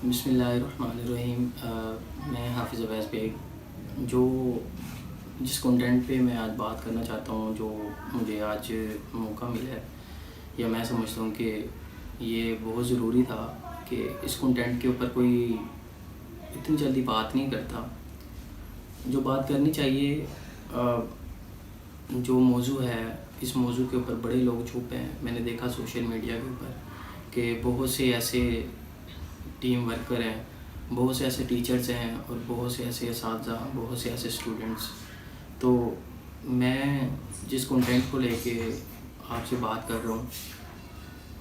بسم اللہ الرحمن الرحیم۔ میں حافظ عویس بیگ، جس کنٹینٹ پہ میں آج بات کرنا چاہتا ہوں، جو مجھے آج موقع ملا ہے، یا میں سمجھتا ہوں کہ یہ بہت ضروری تھا کہ اس کنٹینٹ کے اوپر کوئی اتنی جلدی بات نہیں کرتا۔ جو بات کرنی چاہیے، جو موضوع ہے، اس موضوع کے اوپر بڑے لوگ چپ ہیں۔ میں نے دیکھا سوشل میڈیا کے اوپر کہ بہت سے ایسے ٹیم ورکر ہیں، بہت سے ایسے ٹیچرز ہیں، اور بہت سے ایسے اساتذہ، بہت سے ایسے اسٹوڈنٹس۔ تو میں جس کنٹینٹ کو لے کے آپ سے بات کر رہا ہوں،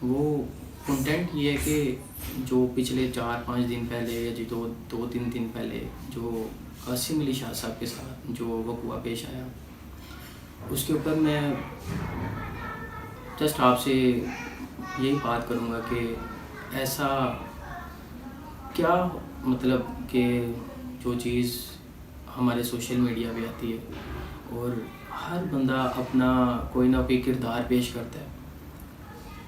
وہ کنٹینٹ یہ ہے کہ جو پچھلے 4-5 دن پہلے، یا جو 2-3 دن پہلے جو قاسم علی شاہ صاحب کے ساتھ جو وقوع پیش آیا، اس کے اوپر میں جسٹ آپ سے یہی بات کروں گا کہ ایسا کیا مطلب کہ جو چیز ہمارے سوشل میڈیا پہ آتی ہے اور ہر بندہ اپنا کوئی نہ کوئی کردار پیش کرتا ہے۔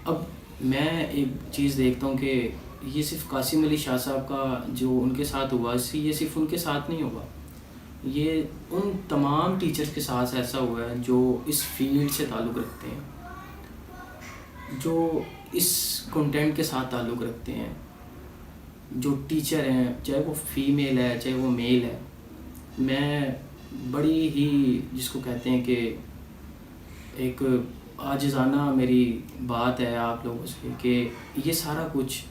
اب میں ایک چیز دیکھتا ہوں کہ یہ صرف قاسم علی شاہ صاحب کا جو ان کے ساتھ ہوا، یہ صرف ان کے ساتھ نہیں ہوا، یہ ان تمام ٹیچرز کے ساتھ ایسا ہوا ہے جو اس فیلڈ سے تعلق رکھتے ہیں، جو اس کنٹینٹ کے ساتھ تعلق رکھتے ہیں، جو ٹیچر ہیں، چاہے وہ فیمیل ہے چاہے وہ میل ہے۔ میں بڑی ہی جس کو کہتے ہیں کہ ایک عاجزانہ میری بات ہے آپ لوگوں سے کہ یہ سارا کچھ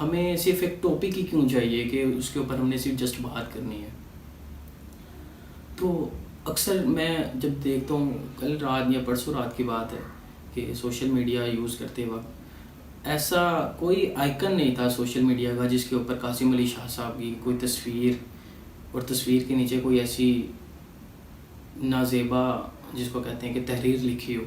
ہمیں صرف ایک ٹاپک ہی کیوں چاہیے کہ اس کے اوپر ہم نے صرف جسٹ بات کرنی ہے۔ تو اکثر میں جب دیکھتا ہوں، کل رات یا پرسوں رات کی بات ہے کہ سوشل میڈیا یوز کرتے وقت ایسا کوئی آئیکن نہیں تھا سوشل میڈیا کا جس کے اوپر قاسم علی شاہ صاحب کی کوئی تصویر، اور تصویر کے نیچے کوئی ایسی نازیبا جس کو کہتے ہیں کہ تحریر لکھی ہو۔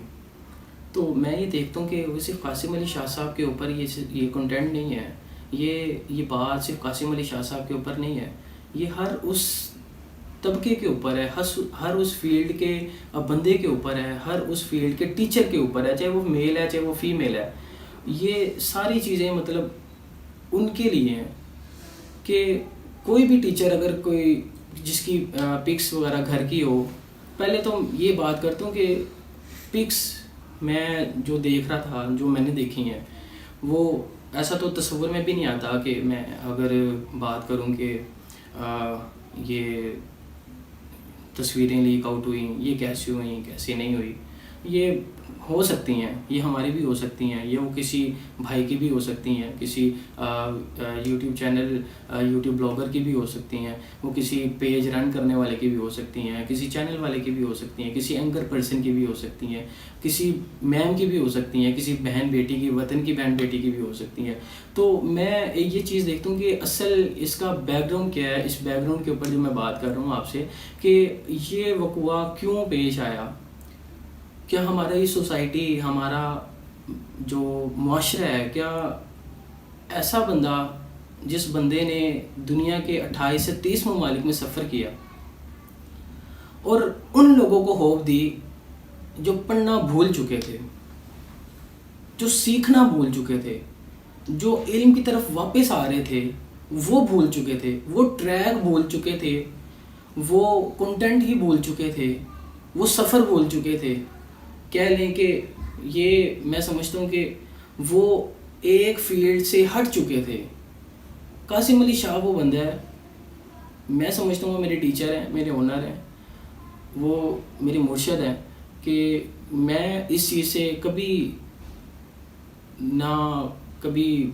تو میں یہ دیکھتا ہوں کہ وہ صرف قاسم علی شاہ صاحب کے اوپر یہ کنٹینٹ نہیں ہے، یہ بات صرف قاسم علی شاہ صاحب کے اوپر نہیں ہے، یہ ہر اس طبقے کے اوپر ہے، ہر اس فیلڈ کے بندے کے اوپر ہے، ہر اس فیلڈ کے ٹیچر کے اوپر ہے، چاہے وہ میل ہے چاہے وہ فیمیل ہے۔ یہ ساری چیزیں مطلب ان کے لیے ہیں کہ کوئی بھی ٹیچر اگر کوئی جس کی پکس وغیرہ گھر کی ہو، پہلے تو یہ بات کرتا ہوں کہ پکس میں جو دیکھ رہا تھا، جو میں نے دیکھی ہیں، وہ ایسا تو تصور میں بھی نہیں آتا کہ میں اگر بات کروں کہ یہ تصویریں لیک آؤٹ ہوئیں، یہ کیسے ہوئیں کیسے نہیں ہوئی، یہ ہو سکتی ہیں، یہ ہماری بھی ہو سکتی ہیں، یہ وہ کسی بھائی کی بھی ہو سکتی ہیں، کسی یوٹیوب چینل یوٹیوب بلاگر کی بھی ہو سکتی ہیں، وہ کسی پیج رن کرنے والے کی بھی ہو سکتی ہیں، کسی چینل والے کی بھی ہو سکتی ہیں، کسی اینکر پرسن کی بھی ہو سکتی ہیں، کسی میم کی بھی ہو سکتی ہیں، کسی بہن بیٹی کی، وطن کی بہن بیٹی کی بھی ہو سکتی ہیں۔ تو میں یہ چیز دیکھتا ہوں کہ اصل اس کا بیک گراؤنڈ کیا ہے، اس بیک گراؤنڈ کے اوپر جو میں بات کر رہا ہوں آپ سے کہ یہ وقوع کیوں پیش آیا۔ کیا ہمارا یہ سوسائٹی، ہمارا جو معاشرہ ہے، کیا ایسا بندہ جس بندے نے دنیا کے 28 سے 30 ممالک میں سفر کیا اور ان لوگوں کو ہوپ دی جو پڑھنا بھول چکے تھے، جو سیکھنا بھول چکے تھے، جو علم کی طرف واپس آ رہے تھے، وہ بھول چکے تھے، وہ ٹریک بھول چکے تھے، وہ کنٹینٹ ہی بھول چکے تھے، وہ سفر بھول چکے تھے، کہہ لیں کہ یہ میں سمجھتا ہوں کہ وہ ایک فیلڈ سے ہٹ چکے تھے۔ قاسم علی شاہ وہ بندہ ہے، میں سمجھتا ہوں وہ میرے ٹیچر ہیں، میرے اونر ہیں، وہ میرے مرشد ہیں، کہ میں اس چیز سے کبھی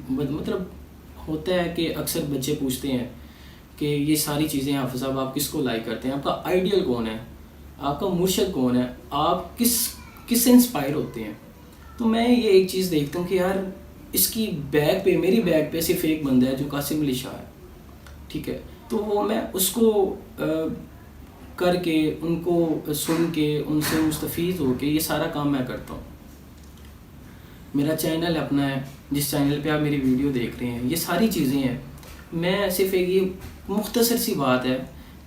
مطلب ہوتا ہے کہ اکثر بچے پوچھتے ہیں کہ یہ ساری چیزیں حافظ صاحب آپ کس کو لائک کرتے ہیں، آپ کا آئیڈیل کون ہے، آپ کا مرشد کون ہے، آپ کس سے انسپائر ہوتے ہیں۔ تو میں یہ ایک چیز دیکھتا ہوں کہ یار اس کی بیک پہ، میری بیک پہ صرف ایک بندہ ہے جو قاسم علی شاہ ہے، ٹھیک ہے۔ تو وہ میں اس کو کر کے، ان کو سن کے، ان سے مستفید ہو کے یہ سارا کام میں کرتا ہوں۔ میرا چینل اپنا ہے جس چینل پہ آپ میری ویڈیو دیکھ رہے ہیں، یہ ساری چیزیں ہیں۔ میں صرف ایک یہ مختصر سی بات ہے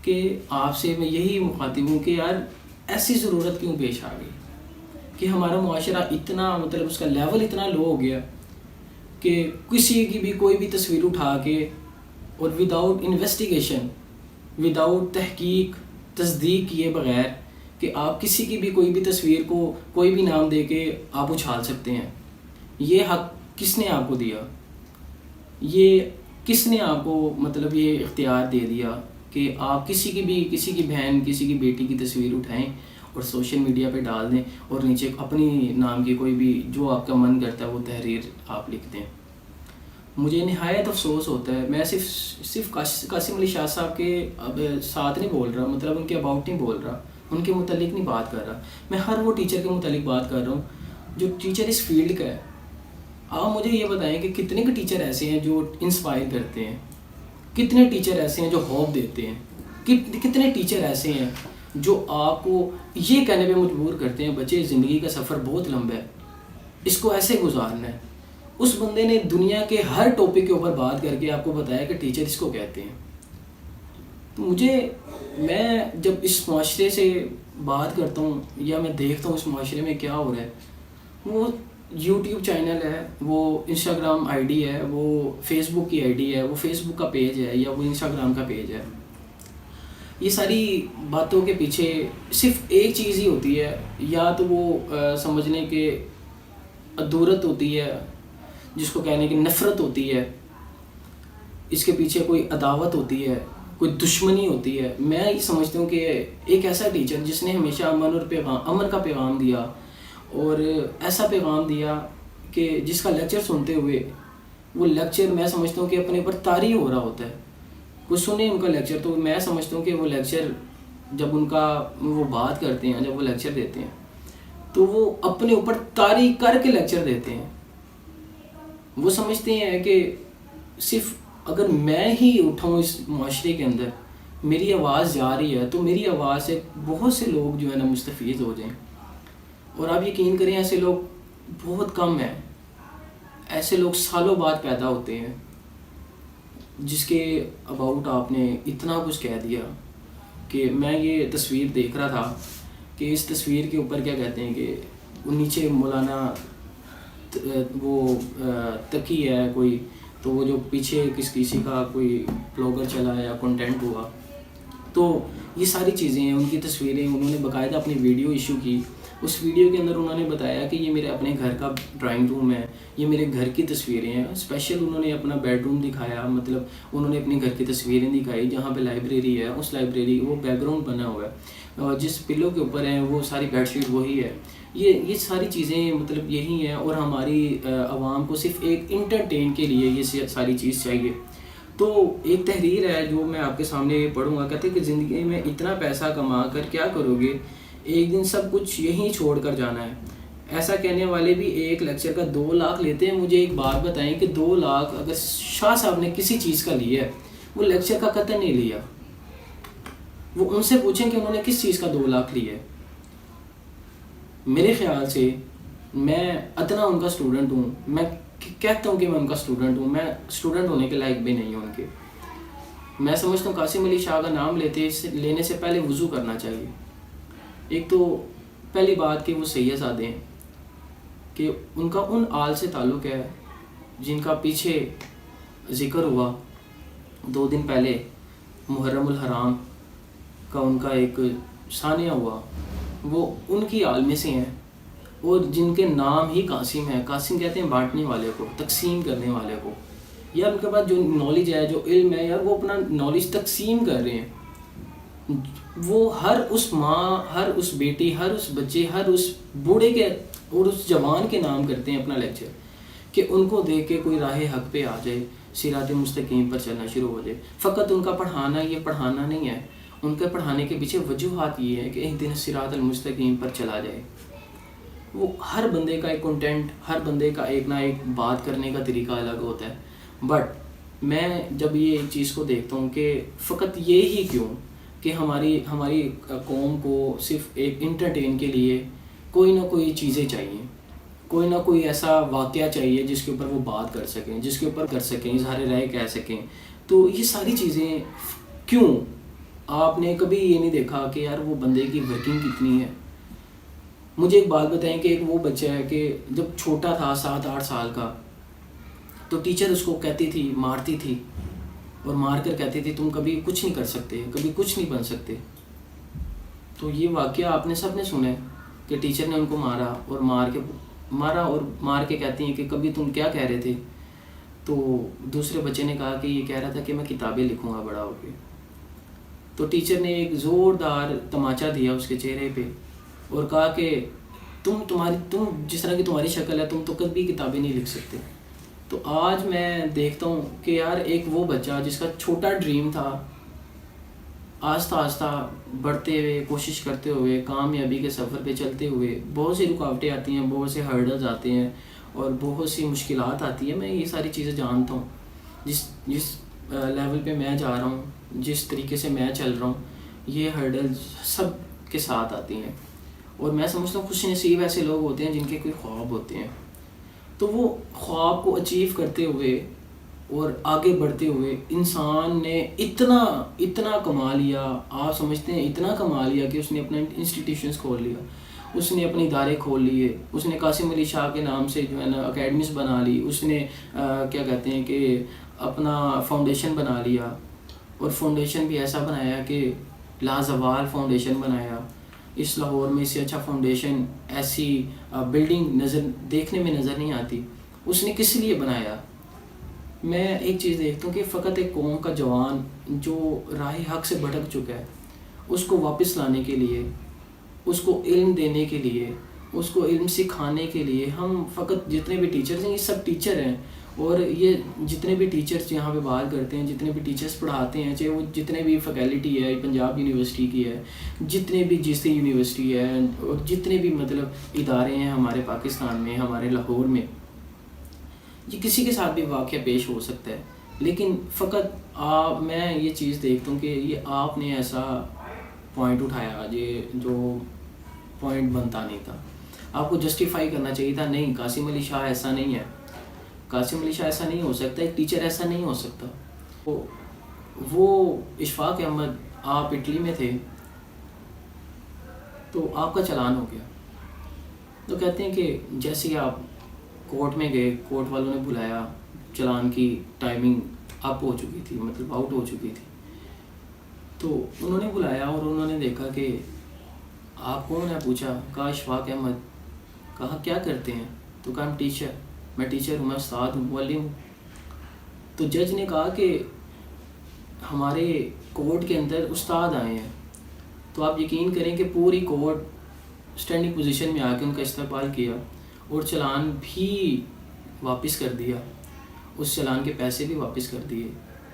کہ آپ سے میں یہی مخاطب ہوں کہ یار ایسی ضرورت کیوں پیش آ گئی کہ ہمارا معاشرہ اتنا مطلب اس کا لیول اتنا لو ہو گیا کہ کسی کی بھی کوئی بھی تصویر اٹھا کے اور وداؤٹ انویسٹیگیشن، وداؤٹ تحقیق تصدیق کیے بغیر کہ آپ کسی کی بھی کوئی بھی تصویر کو کوئی بھی نام دے کے آپ اچھال سکتے ہیں. یہ حق کس نے آپ کو دیا؟ یہ کس نے آپ کو مطلب یہ اختیار دے دیا کہ آپ کسی کی بہن، کسی کی بیٹی کی تصویر اٹھائیں اور سوشل میڈیا پہ ڈال دیں اور نیچے اپنی نام کی کوئی بھی جو آپ کا من کرتا ہے وہ تحریر آپ لکھ دیں؟ مجھے نہایت افسوس ہوتا ہے. میں صرف قاسم علی شاہ صاحب کے اب ساتھ نہیں بول رہا، مطلب ان کے اباؤٹ نہیں بول رہا، ان کے متعلق نہیں بات کر رہا. میں ہر وہ ٹیچر کے متعلق بات کر رہا ہوں جو ٹیچر اس فیلڈ کا ہے. آپ مجھے یہ بتائیں کہ کتنے کے ٹیچر ایسے ہیں جو انسپائر کرتے ہیں، کتنے ٹیچر ایسے ہیں جو ہوپ دیتے ہیں، کتنے ٹیچر ایسے ہیں جو آپ کو یہ کہنے پہ مجبور کرتے ہیں بچے زندگی کا سفر بہت لمبا ہے، اس کو ایسے گزارنا ہے. اس بندے نے دنیا کے ہر ٹاپک کے اوپر بات کر کے آپ کو بتایا کہ ٹیچر اس کو کہتے ہیں. تو میں جب اس معاشرے سے بات کرتا ہوں یا میں دیکھتا ہوں اس معاشرے میں کیا ہو رہا ہے، وہ یوٹیوب چینل ہے، وہ انسٹاگرام آئی ڈی ہے، وہ فیس بک کی آئی ڈی ہے، وہ فیس بک کا پیج ہے یا وہ انسٹاگرام کا پیج ہے. یہ ساری باتوں کے پیچھے صرف ایک چیز ہی ہوتی ہے، یا تو وہ سمجھنے کے عدورت ہوتی ہے جس کو کہنے کی نفرت ہوتی ہے، اس کے پیچھے کوئی عداوت ہوتی ہے، کوئی دشمنی ہوتی ہے. میں یہ سمجھتا ہوں کہ ایک ایسا ٹیچر جس نے ہمیشہ امن کا پیغام دیا اور ایسا پیغام دیا کہ جس کا لیکچر سنتے ہوئے وہ لیکچر میں سمجھتا ہوں کہ اپنے اوپر طاری ہو رہا ہوتا ہے. کوئی سنے ان کا لیکچر تو میں سمجھتا ہوں کہ وہ لیکچر جب وہ بات کرتے ہیں، جب وہ لیکچر دیتے ہیں تو وہ اپنے اوپر طاری کر کے لیکچر دیتے ہیں. وہ سمجھتے ہیں کہ صرف اگر میں ہی اٹھاؤں اس معاشرے کے اندر، میری آواز جا رہی ہے تو میری آواز سے بہت سے لوگ جو ہے نا مستفید ہو جائیں. اور آپ یقین کریں ایسے لوگ بہت کم ہیں. ایسے لوگ سالوں بعد پیدا ہوتے ہیں جس کے اباؤٹ آپ نے اتنا کچھ کہہ دیا. کہ میں یہ تصویر دیکھ رہا تھا کہ اس تصویر کے اوپر کیا کہتے ہیں کہ نیچے مولانا وہ تقی ہے کوئی، تو وہ جو پیچھے کسی کا کوئی بلاگر چلا یا کنٹینٹ ہوا، تو یہ ساری چیزیں ہیں. ان کی تصویریں انہوں نے باقاعدہ اپنی ویڈیو ایشو کی. اس ویڈیو کے اندر انہوں نے بتایا کہ یہ میرے اپنے گھر کا ڈرائنگ روم ہے، یہ میرے گھر کی تصویریں ہیں. اسپیشل انہوں نے اپنا بیڈ روم دکھایا، مطلب انہوں نے اپنے گھر کی تصویریں دکھائی جہاں پہ لائبریری ہے. اس لائبریری وہ بیک گراؤنڈ بنا ہوا ہے اور جس پلو کے اوپر ہیں وہ ساری بیڈ شیٹ وہی ہے. یہ ساری چیزیں مطلب یہی ہیں. اور ہماری عوام کو صرف ایک انٹرٹین کے لیے یہ ساری چیز چاہیے. تو ایک تحریر ہے جو میں آپ کے سامنے پڑھوں گا. کہتے ہیں کہ زندگی میں اتنا پیسہ کما کر کیا کرو گے، ایک دن سب کچھ یہیں چھوڑ کر جانا ہے. ایسا کہنے والے بھی ایک لیکچر کا 2 لاکھ لیتے ہیں. مجھے ایک بات بتائیں کہ 2 لاکھ اگر شاہ صاحب نے کسی چیز کا لیا ہے، وہ لیکچر کا قطع نہیں لیا. وہ ان سے پوچھیں کہ انہوں نے کس چیز کا 2 لاکھ لیا ہے. میرے خیال سے میں اتنا ان کا اسٹوڈنٹ ہوں، میں کہتا ہوں کہ میں ان کا اسٹوڈنٹ ہوں. میں اسٹوڈنٹ ہونے کے لائق بھی نہیں ہوں ان کے. میں سمجھتا ہوں قاسم علی شاہ کا نام لینے سے پہلے وضو کرنا چاہیے. ایک تو پہلی بات کہ وہ سید زادے ہیں، کہ ان کا ان آل سے تعلق ہے جن کا پیچھے ذکر ہوا 2 دن پہلے. محرم الحرام کا ان کا ایک ثانیہ ہوا، وہ ان کی آل میں سے ہیں. اور جن کے نام ہی قاسم ہے. قاسم کہتے ہیں بانٹنے والے کو، تقسیم کرنے والے کو. یار ان کے پاس جو نالج ہے، جو علم ہے، یار وہ اپنا نالج تقسیم کر رہے ہیں. وہ ہر اس ماں، ہر اس بیٹی، ہر اس بچے، ہر اس بوڑھے کے اور اس جوان کے نام کرتے ہیں اپنا لیکچر، کہ ان کو دیکھ کے کوئی راہ حق پہ آ جائے، صراط مستقیم پر چلنا شروع ہو جائے. فقط ان کا پڑھانا یہ پڑھانا نہیں ہے. ان کے پڑھانے کے پیچھے وجوہات یہ ہے کہ ایک دن صراط المستقیم پر چلا جائے. وہ ہر بندے کا ایک کنٹینٹ، ہر بندے کا ایک نہ ایک بات کرنے کا طریقہ الگ ہوتا ہے. بٹ میں جب یہ چیز کو دیکھتا ہوں کہ فقط یہ ہی کیوں کہ ہماری قوم کو صرف ایک انٹرٹین کے لیے کوئی نہ کوئی چیزیں چاہیے، کوئی نہ کوئی ایسا واقعہ چاہیے جس کے اوپر وہ بات کر سکیں، جس کے اوپر کر سکیں، اظہار رائے کہہ سکیں. تو یہ ساری چیزیں کیوں؟ آپ نے کبھی یہ نہیں دیکھا کہ یار وہ بندے کی ورکنگ کتنی ہے. مجھے ایک بات بتائیں کہ ایک وہ بچہ ہے کہ جب چھوٹا تھا 7-8 سال کا، تو ٹیچر اس کو کہتی تھی، مارتی تھی اور مار کر کہتی تھی تم کبھی کچھ نہیں کر سکتے، کبھی کچھ نہیں بن سکتے۔ تو یہ واقعہ آپ نے سب نے سنا ہے کہ ٹیچر نے ان کو مارا اور مار کے کہتی ہیں کہ کبھی تم کیا کہہ رہے تھے؟ تو دوسرے بچے نے کہا کہ یہ کہہ رہا تھا کہ میں کتابیں لکھوں گا بڑا ہو کے۔ تو ٹیچر نے ایک زوردار تماچا دیا اس کے چہرے پہ اور کہا کہ تم جس طرح کی تمہاری شکل ہے تم تو کبھی کتابیں نہیں لکھ سکتے۔ تو آج میں دیکھتا ہوں کہ یار ایک وہ بچہ جس کا چھوٹا ڈریم تھا، آہستہ آہستہ بڑھتے ہوئے، کوشش کرتے ہوئے، کامیابی کے سفر پہ چلتے ہوئے، بہت سی رکاوٹیں آتی ہیں، بہت سے ہرڈلز آتے ہیں اور بہت سی مشکلات آتی ہیں، میں یہ ساری چیزیں جانتا ہوں۔ جس لیول پہ میں جا رہا ہوں، جس طریقے سے میں چل رہا ہوں، یہ ہرڈلز سب کے ساتھ آتی ہیں، اور میں سمجھتا ہوں خوش نصیب ایسے لوگ ہوتے ہیں جن کے کوئی خواب ہوتے ہیں، تو وہ خواب کو اچیو کرتے ہوئے اور آگے بڑھتے ہوئے انسان نے اتنا کما لیا، آپ سمجھتے ہیں اتنا کما لیا کہ اس نے اپنا انسٹیٹیوشنز کھول لیا، اس نے اپنے ادارے کھول لیے، اس نے قاسم علی شاہ کے نام سے جو ہے نا اکیڈمیز بنا لی، اس نے کیا کہتے ہیں کہ اپنا فاؤنڈیشن بنا لیا، اور فاؤنڈیشن بھی ایسا بنایا کہ لازوال فاؤنڈیشن بنایا۔ اس لاہور میں اس سے اچھا فاؤنڈیشن، ایسی بلڈنگ دیکھنے میں نظر نہیں آتی۔ اس نے کس لیے بنایا؟ میں ایک چیز دیکھتا ہوں کہ فقط ایک قوم کا جوان جو راہ حق سے بھٹک چکا ہے، اس کو واپس لانے کے لیے، اس کو علم دینے کے لیے، اس کو علم سکھانے کے لیے ہم فقط جتنے بھی ٹیچرز ہیں، یہ سب ٹیچر ہیں، اور یہ جتنے بھی ٹیچرز یہاں پہ بات کرتے ہیں، جتنے بھی ٹیچرز پڑھاتے ہیں، چاہے وہ جتنے بھی فیکلٹی ہے، پنجاب یونیورسٹی کی ہے، جتنے بھی جی سی یونیورسٹی ہے، اور جتنے بھی مطلب ادارے ہیں ہمارے پاکستان میں، ہمارے لاہور میں، یہ کسی کے ساتھ بھی واقعہ پیش ہو سکتا ہے، لیکن فقط میں یہ چیز دیکھتا ہوں کہ یہ آپ نے ایسا پوائنٹ اٹھایا جو پوائنٹ بنتا نہیں تھا، آپ کو جسٹیفائی کرنا چاہیے تھا، نہیں قاسم علی شاہ ایسا نہیں ہے، قاسم علی شاہ ایسا نہیں ہو سکتا، ایک ٹیچر ایسا نہیں ہو سکتا۔ وہ اشفاق احمد، آپ اٹلی میں تھے تو آپ کا چلان ہو گیا، تو کہتے ہیں کہ جیسے ہی آپ کورٹ میں گئے، کورٹ والوں نے بلایا، چلان کی ٹائمنگ اپ ہو چکی تھی، مطلب آؤٹ ہو چکی تھی، تو انہوں نے بلایا اور انہوں نے دیکھا کہ آپ کون ہیں، پوچھا، کہا اشفاق احمد، کہا کیا کرتے ہیں؟ تو کہا میں ٹیچر ہوں، میں استاد ہوں، معلم ہوں۔ تو جج نے کہا کہ ہمارے کورٹ کے اندر استاد آئے ہیں، تو آپ یقین کریں کہ پوری کورٹ اسٹینڈنگ پوزیشن میں آ کے ان کا استقبال کیا اور چلان بھی واپس کر دیا، اس چلان کے پیسے بھی واپس کر دیے،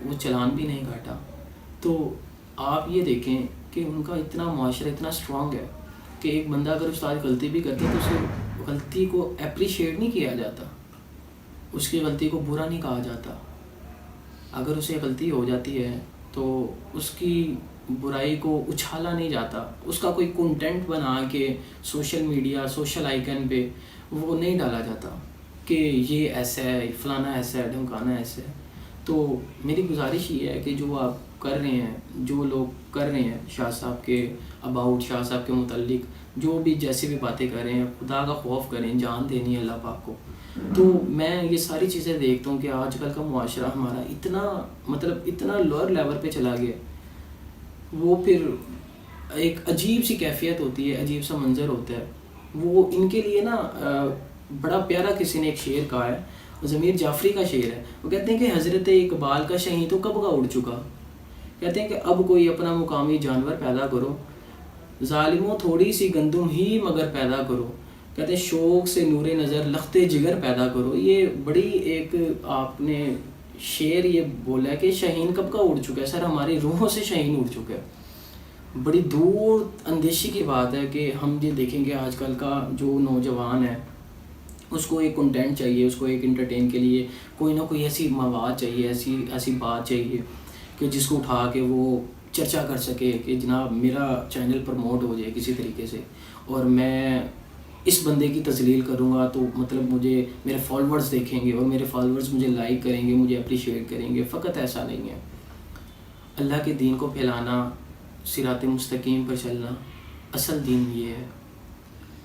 وہ چلان بھی نہیں کاٹا۔ تو آپ یہ دیکھیں کہ ان کا اتنا معاشرہ اتنا اسٹرانگ ہے کہ ایک بندہ اگر استاد غلطی بھی کرتا ہے تو اسے غلطی کو اپریشیٹ نہیں کیا جاتا، اس کی غلطی کو برا نہیں کہا جاتا، اگر اسے غلطی ہو جاتی ہے تو اس کی برائی کو اچھالا نہیں جاتا، اس کا کوئی کنٹینٹ بنا کے سوشل میڈیا، سوشل آئیکن پہ وہ نہیں ڈالا جاتا کہ یہ ایسا ہے، فلانا ایسا ہے، ڈھمکانا ایسا ہے۔ تو میری گزارش یہ ہے کہ جو آپ کر رہے ہیں، جو لوگ کر رہے ہیں شاہ صاحب کے اباؤٹ، شاہ صاحب کے متعلق جو بھی جیسی بھی باتیں کر رہے ہیں، خدا کا خوف کریں، جان دینی ہے اللہ پاک کو۔ تو میں یہ ساری چیزیں دیکھتا ہوں کہ آج کل کا معاشرہ ہمارا اتنا لوئر لیول پہ چلا گیا، وہ پھر ایک عجیب سی کیفیت ہوتی ہے، عجیب سا منظر ہوتا ہے، وہ ان کے لیے نا بڑا پیارا کسی نے ایک شعر کہا ہے، ضمیر جعفری کا شعر ہے، وہ کہتے ہیں کہ حضرت اقبال کا شہین تو کب کا اڑ چکا، کہتے ہیں کہ اب کوئی اپنا مقامی جانور پیدا کرو، ظالموں تھوڑی سی گندم ہی مگر پیدا کرو، کہتے ہیں شوق سے نور نظر لخت جگر پیدا کرو۔ یہ بڑی ایک آپ نے شعر یہ بولا ہے کہ شہین کب کا اڑ چکا ہے، سر ہماری روحوں سے شہین اڑ چکا ہے۔ بڑی دور اندیشی کی بات ہے کہ ہم یہ دیکھیں گے آج کل کا جو نوجوان ہے اس کو ایک کنٹینٹ چاہیے، اس کو ایک انٹرٹین کے لیے کوئی نہ کوئی ایسی مواد چاہیے، ایسی بات چاہیے کہ جس کو اٹھا کے وہ چرچا کر سکے کہ جناب میرا چینل پروموٹ ہو جائے کسی طریقے سے، اور میں اس بندے کی تذلیل کروں گا تو مطلب مجھے میرے فالوورز دیکھیں گے اور میرے فالوورز مجھے لائک کریں گے، مجھے اپریشیٹ کریں گے۔ فقط ایسا نہیں ہے، اللہ کے دین کو پھیلانا، صراط مستقیم پر چلنا، اصل دین یہ ہے۔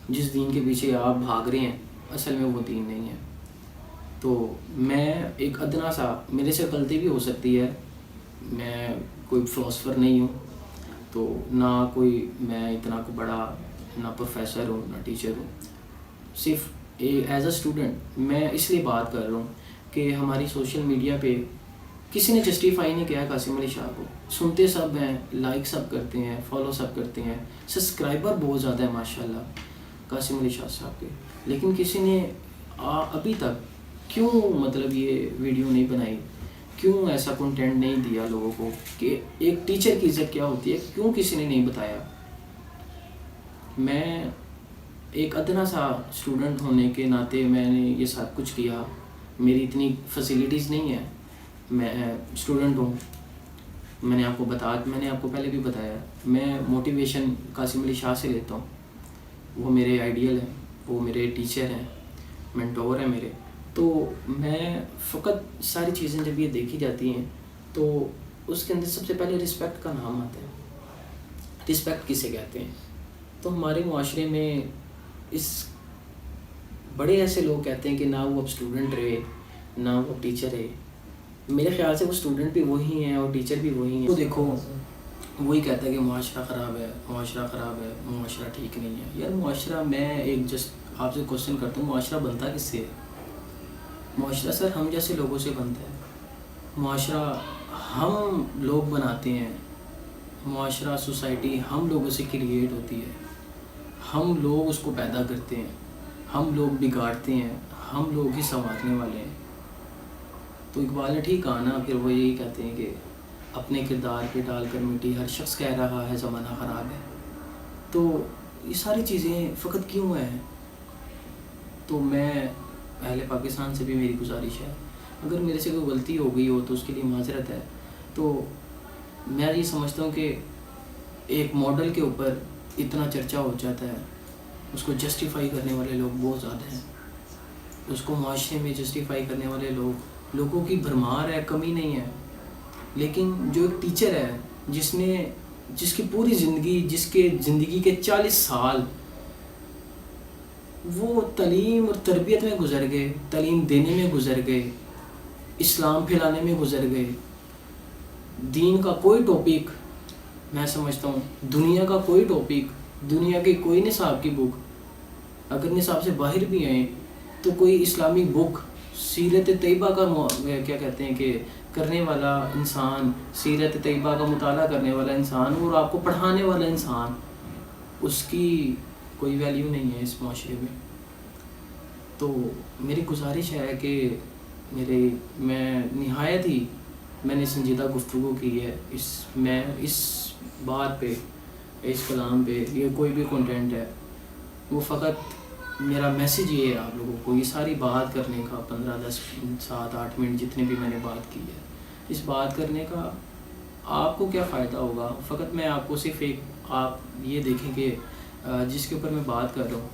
جس دین کے پیچھے آپ بھاگ رہے ہیں اصل میں وہ دین نہیں ہے۔ تو میں ایک ادنا سا، میرے سے غلطی بھی ہو سکتی ہے، میں کوئی فلاسفر نہیں ہوں، تو نہ کوئی میں اتنا کو بڑا نہ پروفیسر ہوں نہ ٹیچر ہوں، صرف ایز اے اسٹوڈنٹ میں اس لیے بات کر رہا ہوں کہ ہماری سوشل میڈیا پہ کسی نے جسٹیفائی نہیں کیا قاسم علی شاہ کو. سنتے سب ہیں، لائک سب کرتے ہیں، فالو سب کرتے ہیں، سبسکرائبر بہت زیادہ ہے ماشاء اللہ قاسم علی شاہ صاحب کے، لیکن کسی نے ابھی تک کیوں مطلب یہ ویڈیو نہیں بنائی، کیوں ایسا کنٹینٹ نہیں دیا لوگوں کو کہ ایک ٹیچر کی عزت کیا ہوتی ہے، کیوں کسی نے نہیں بتایا. میں ایک ادنا سا اسٹوڈنٹ ہونے کے ناطے میں نے یہ سب کچھ کیا، میری اتنی فیسیلیٹیز نہیں ہیں، میں اسٹوڈنٹ ہوں. میں نے آپ کو پہلے بھی بتایا، میں موٹیویشن قاسم علی شاہ سے لیتا ہوں. وہ میرے آئیڈیل ہیں، وہ میرے ٹیچر ہیں، مینٹور ہیں میرے. تو میں فقط ساری چیزیں جب یہ دیکھی جاتی ہیں تو اس کے اندر سب سے پہلے رسپیکٹ کا نام آتا ہے. رسپیکٹ کسے کہتے ہیں؟ تو ہمارے معاشرے میں اس بڑے ایسے لوگ کہتے ہیں کہ نہ وہ اب اسٹوڈنٹ رہے نہ وہ ٹیچر ہے. میرے خیال سے وہ اسٹوڈنٹ بھی وہی ہیں اور ٹیچر بھی وہی ہیں. تو دیکھو وہی کہتا ہے کہ معاشرہ خراب ہے، معاشرہ خراب ہے، معاشرہ ٹھیک نہیں ہے. یار معاشرہ، میں ایک جسٹ آپ سے کوشچن کرتا ہوں، معاشرہ بنتا کس سے ہے؟ معاشرہ سر ہم جیسے لوگوں سے بنتا ہے. معاشرہ ہم لوگ بناتے ہیں، معاشرہ سوسائٹی ہم لوگوں سے کریٹ ہوتی ہے، ہم لوگ اس کو پیدا کرتے ہیں، ہم لوگ بگاڑتے ہیں، ہم لوگ ہی سنوارنے والے ہیں. تو اقبال نے ٹھیک کہا نا، پھر وہ یہی کہتے ہیں کہ اپنے کردار پہ ڈال کر مٹی ہر شخص کہہ رہا ہے زمانہ خراب ہے. تو یہ ساری چیزیں فقط کیوں ہیں؟ تو میں اہل پاکستان سے بھی میری گزارش ہے، اگر میرے سے کوئی غلطی ہو گئی ہو تو اس کے لیے معذرت ہے. تو میں یہ سمجھتا ہوں کہ ایک ماڈل کے اوپر اتنا چرچا ہو جاتا ہے، اس کو جسٹیفائی کرنے والے لوگ بہت زیادہ ہیں، اس کو معاشرے میں جسٹیفائی کرنے والے لوگوں کی بھرمار ہے، کمی نہیں ہے. لیکن جو ایک ٹیچر ہے جس کی پوری زندگی، جس کے زندگی کے 40 سال وہ تعلیم اور تربیت میں گزر گئے، تعلیم دینے میں گزر گئے، اسلام پھیلانے میں گزر گئے. دین کا کوئی ٹاپک، میں سمجھتا ہوں دنیا کا کوئی ٹاپک، دنیا کے کوئی نصاب کی بک اگر نصاب سے باہر بھی آئیں تو کوئی اسلامی بک، سیرت طیبہ کا کیا کہتے ہیں کہ کرنے والا انسان، سیرت طیبہ کا مطالعہ کرنے والا انسان اور آپ کو پڑھانے والا انسان، اس کی کوئی ویلیو نہیں ہے اس معاشرے میں. تو میری گزارش ہے کہ میں نہایت ہی میں نے سنجیدہ گفتگو کی ہے میں اس بات پہ، اس کلام پہ. یہ کوئی بھی کنٹینٹ ہے، وہ فقط میرا میسیج یہ ہے آپ لوگوں کو، یہ ساری بات کرنے کا 15 10 7 8 منٹ جتنے بھی میں نے بات کی ہے، اس بات کرنے کا آپ کو کیا فائدہ ہوگا؟ فقط میں آپ کو صرف آپ یہ دیکھیں کہ جس کے اوپر میں بات کر رہا ہوں،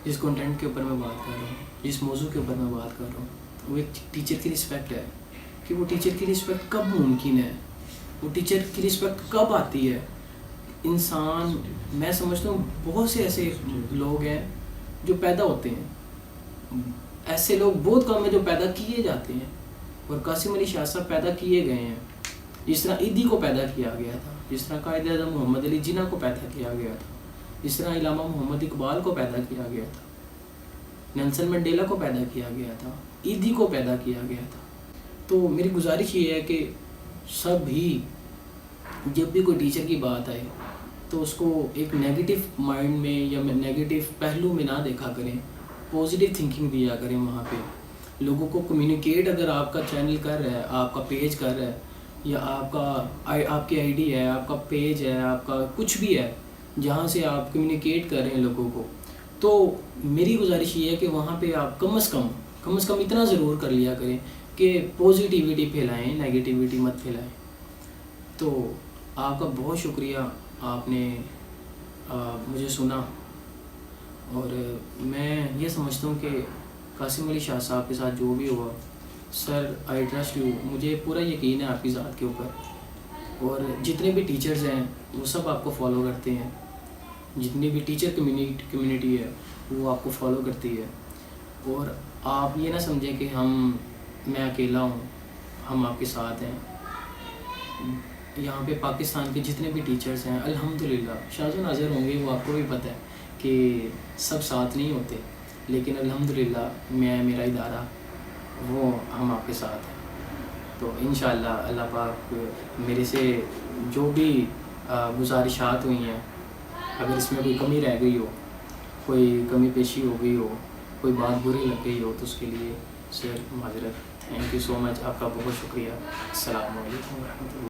جس کنٹینٹ کے اوپر میں بات کر رہا ہوں، جس موضوع کے اوپر میں بات کر رہا ہوں، وہ ایک ٹیچر کی رسپیکٹ ہے. کہ وہ ٹیچر کی رسپیکٹ کب ممکن ہے، وہ ٹیچر کی رسپیکٹ کب آتی ہے؟ انسان، میں سمجھتا ہوں بہت سے ایسے لوگ ہیں جو پیدا ہوتے ہیں، ایسے لوگ بہت کم ہیں جو پیدا کیے جاتے ہیں. اور قاسم علی شاہ صاحب پیدا کیے گئے ہیں، جس طرح عیدی کو پیدا کیا گیا تھا، جس طرح قائد اعظم محمد علی جناح کو پیدا کیا گیا تھا، جس طرح علامہ محمد اقبال کو پیدا کیا گیا تھا، نیلسن منڈیلا کو پیدا کیا گیا تھا، عیدی کو پیدا کیا گیا تھا. تو میری گزارش یہ ہے کہ سب ہی جب بھی کوئی ٹیچر کی بات آئے تو اس کو ایک نیگیٹو مائنڈ میں یا نیگیٹو پہلو میں نہ دیکھا کریں، پازیٹیو تھنکنگ دیا کریں. وہاں پہ لوگوں کو کمیونیکیٹ، اگر آپ کا چینل کر رہا ہے، آپ کا پیج کر رہا ہے، یا آپ کی آئی ڈی ہے، آپ کا پیج ہے، آپ کا کچھ بھی ہے جہاں سے آپ کمیونیکیٹ کر رہے ہیں لوگوں کو، تو میری گزارش یہ ہے کہ وہاں پہ آپ کم از کم اتنا ضرور کر لیا کریں کہ پازیٹیوٹی پھیلائیں، نیگیٹیوٹی مت پھیلائیں. تو آپ کا بہت شکریہ، آپ نے مجھے سنا. اور میں یہ سمجھتا ہوں کہ قاسم علی شاہ صاحب کے ساتھ جو بھی ہوا، سر آئی ٹرسٹ یو، مجھے پورا یقین ہے آپ کی ذات کے اوپر. اور جتنے بھی ٹیچرز ہیں وہ سب آپ کو فالو کرتے ہیں، جتنی بھی ٹیچر کمیونٹی ہے وہ آپ کو فالو کرتی ہے. اور آپ یہ نہ سمجھیں کہ میں اکیلا ہوں، ہم آپ کے ساتھ ہیں. یہاں پہ پاکستان کے جتنے بھی ٹیچرز ہیں الحمدللہ شاذ و نادر ہوں گے، وہ آپ کو بھی پتہ ہے کہ سب ساتھ نہیں ہوتے، لیکن الحمدللہ میرا ادارہ وہ ہم آپ کے ساتھ ہیں. تو انشاءاللہ اللہ پاک میرے سے جو بھی گزارشات ہوئی ہیں، اگر اس میں کوئی کمی رہ گئی ہو، کوئی کمی پیشی ہو گئی ہو، کوئی بات بری لگ گئی ہو، تو اس کے لیے سر معذرت. تھینک یو سو مچ، آپ کا بہت شکریہ. السلام علیکم ورحمۃ اللہ.